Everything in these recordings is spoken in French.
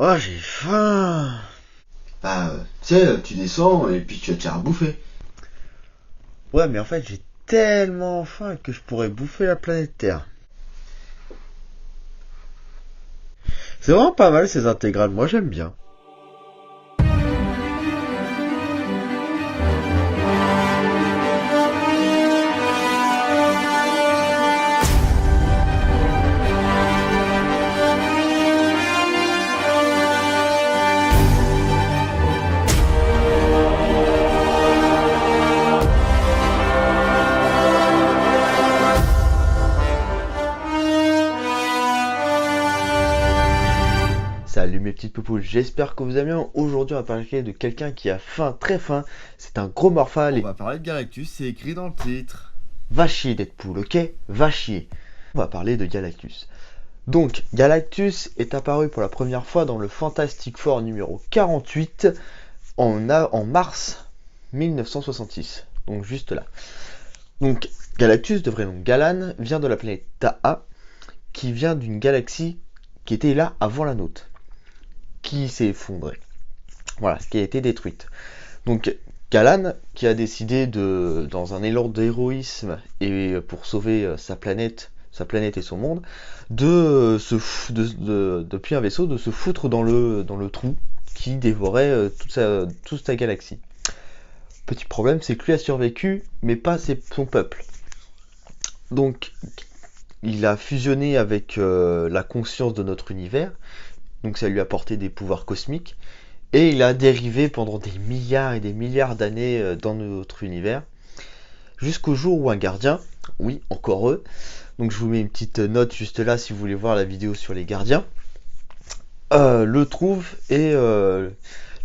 Oh, j'ai faim. Bah, tu sais, tu descends et puis tu vas te faire à bouffer. Ouais, mais en fait, j'ai tellement faim que je pourrais bouffer la planète Terre. C'est vraiment pas mal ces intégrales, moi j'aime bien. Salut mes petites poupoules, j'espère que vous allez bien. Aujourd'hui on va parler de quelqu'un qui a faim, très faim. C'est un gros morphale On et va parler de Galactus, c'est écrit dans le titre. va chier Deadpool, ok? Va chier. On va parler de Galactus. Donc Galactus est apparu pour la première fois dans le Fantastic Four numéro 48 en mars 1966. Donc juste là. Donc Galactus, de vrai nom Galan, vient de la planète Ta'a, qui vient d'une galaxie qui était là avant la nôtre, qui s'est effondrée. Voilà, qui a été détruite. Donc Galan, qui a décidé dans un élan d'héroïsme et pour sauver sa planète et son monde, depuis un vaisseau, de se foutre dans le trou qui dévorait toute sa galaxie. Petit problème, c'est que lui a survécu, mais pas son peuple. Donc, il a fusionné avec la conscience de notre univers, donc ça lui a apporté des pouvoirs cosmiques, et il a dérivé pendant des milliards et des milliards d'années dans notre univers, jusqu'au jour où un gardien, oui, encore eux, donc je vous mets une petite note juste là si vous voulez voir la vidéo sur les gardiens, le trouve et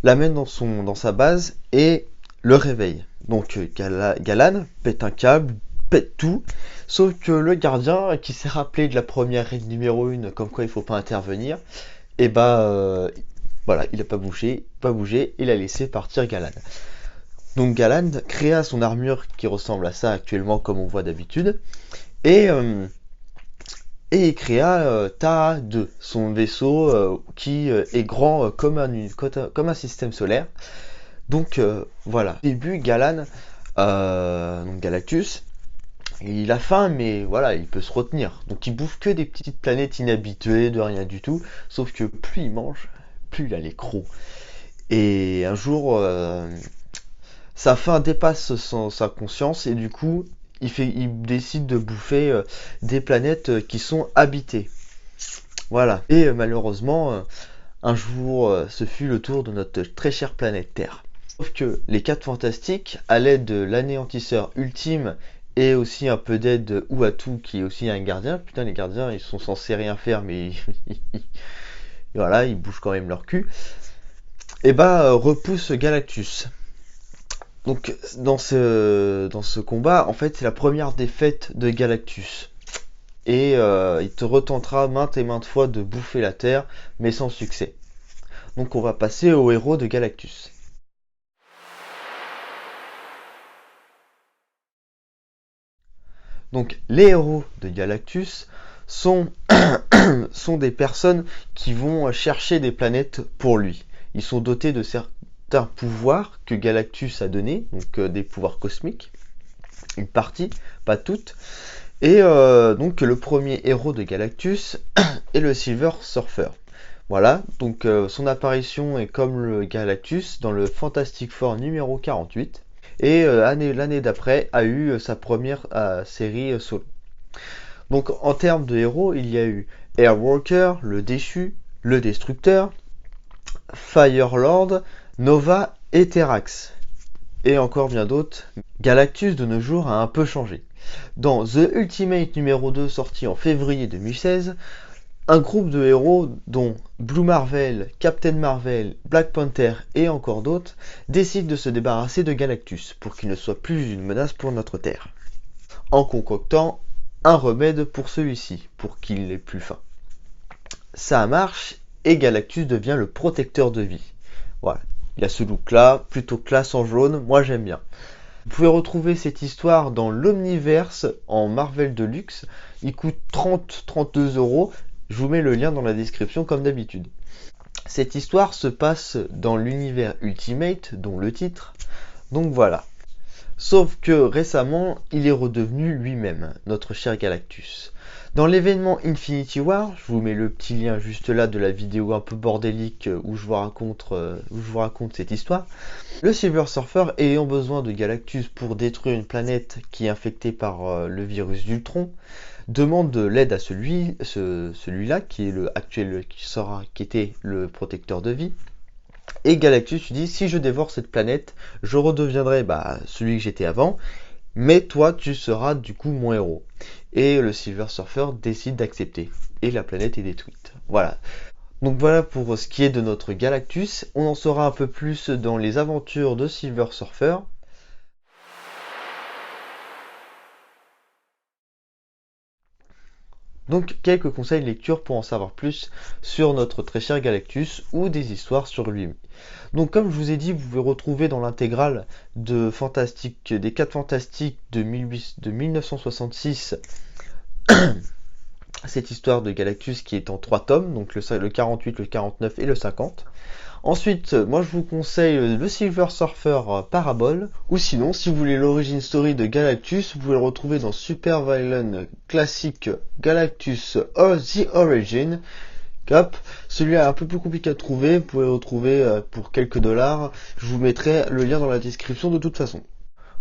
l'amène dans sa base et le réveille. Donc Galan pète un câble, pète tout, sauf que le gardien qui s'est rappelé de la première règle numéro 1, comme quoi il faut pas intervenir, et voilà, il a pas bougé, il a laissé partir Galan. Donc Galan créa son armure qui ressemble à ça actuellement comme on voit d'habitude, et il créa Ta-2, son vaisseau qui est grand comme un système solaire. Donc voilà. Au début, Galan, donc Galactus, il a faim, mais voilà, il peut se retenir. Donc il bouffe que des petites planètes inhabituées, de rien du tout. Sauf que plus il mange, plus il a les crocs. Et un jour, sa faim dépasse sa conscience et du coup, il décide de bouffer des planètes qui sont habitées. Voilà. Et malheureusement, un jour, ce fut le tour de notre très chère planète Terre. Sauf que les 4 fantastiques, à l'aide de l'anéantisseur ultime et aussi un peu d'aide de Uatu qui est aussi un gardien, putain les gardiens ils sont censés rien faire mais voilà, ils bougent quand même leur cul, et repousse Galactus. Donc dans ce combat, en fait c'est la première défaite de Galactus. Et il te retentera maintes et maintes fois de bouffer la Terre, mais sans succès. Donc on va passer au héros de Galactus. Donc les héros de Galactus sont des personnes qui vont chercher des planètes pour lui. Ils sont dotés de certains pouvoirs que Galactus a donnés, donc des pouvoirs cosmiques, une partie, pas toutes. Et donc le premier héros de Galactus est le Silver Surfer. Voilà, donc son apparition est comme le Galactus dans le Fantastic Four numéro 48. Et l'année d'après a eu sa première série solo. Donc en termes de héros, il y a eu Airwalker, le Déchu, le Destructeur, Firelord, Nova et Terrax. Et encore bien d'autres. Galactus de nos jours a un peu changé. Dans The Ultimate numéro 2 sorti en février 2016, un groupe de héros dont Blue Marvel, Captain Marvel, Black Panther et encore d'autres décident de se débarrasser de Galactus pour qu'il ne soit plus une menace pour notre Terre, en concoctant un remède pour celui-ci, pour qu'il n'ait plus faim. Ça marche et Galactus devient le protecteur de vie. Voilà, il a ce look là, plutôt classe en jaune, moi j'aime bien. Vous pouvez retrouver cette histoire dans l'Omniverse en Marvel Deluxe, il coûte 32 euros. Je vous mets le lien dans la description comme d'habitude. Cette histoire se passe dans l'univers Ultimate, dont le titre. Donc voilà. Sauf que récemment, il est redevenu lui-même, notre cher Galactus. Dans l'événement Infinity War, je vous mets le petit lien juste là de la vidéo un peu bordélique où je vous raconte cette histoire. Le Silver Surfer, ayant besoin de Galactus pour détruire une planète qui est infectée par le virus d'Ultron, demande de l'aide à celui-là qui est qui était le protecteur de vie. Et Galactus lui dit, si je dévore cette planète, je redeviendrai celui que j'étais avant, mais toi tu seras du coup mon héros. Et le Silver Surfer décide d'accepter. Et la planète est détruite. Voilà. Donc voilà pour ce qui est de notre Galactus. On en saura un peu plus dans les aventures de Silver Surfer. Donc quelques conseils de lecture pour en savoir plus sur notre très cher Galactus ou des histoires sur lui. Donc comme je vous ai dit, vous pouvez retrouver dans l'intégrale des 4 Fantastiques de 1966 cette histoire de Galactus qui est en 3 tomes, donc le 48, le 49 et le 50. Ensuite, moi je vous conseille le Silver Surfer Parabole, ou sinon, si vous voulez l'origin story de Galactus, vous pouvez le retrouver dans Super Villain Classic Galactus The Origin. Hop, celui-là est un peu plus compliqué à trouver, vous pouvez le retrouver pour quelques dollars, je vous mettrai le lien dans la description de toute façon.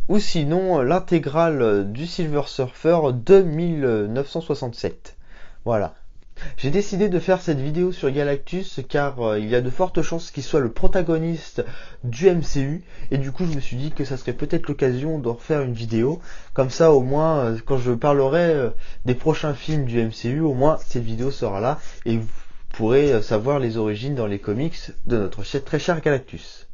Ou sinon, l'intégrale du Silver Surfer de 1967. Voilà. J'ai décidé de faire cette vidéo sur Galactus car il y a de fortes chances qu'il soit le protagoniste du MCU et du coup je me suis dit que ça serait peut-être l'occasion d'en refaire une vidéo. Comme ça au moins quand je parlerai des prochains films du MCU, au moins cette vidéo sera là et vous pourrez savoir les origines dans les comics de notre très cher Galactus.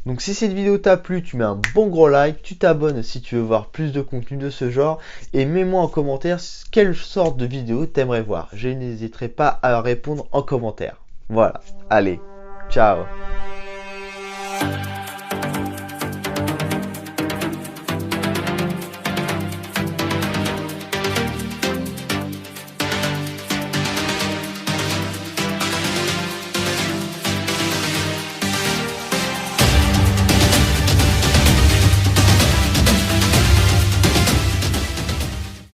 Donc si cette vidéo t'a plu, tu mets un bon gros like, tu t'abonnes si tu veux voir plus de contenu de ce genre et mets-moi en commentaire quelle sorte de vidéo t'aimerais voir. Je n'hésiterai pas à répondre en commentaire. Voilà, allez, ciao.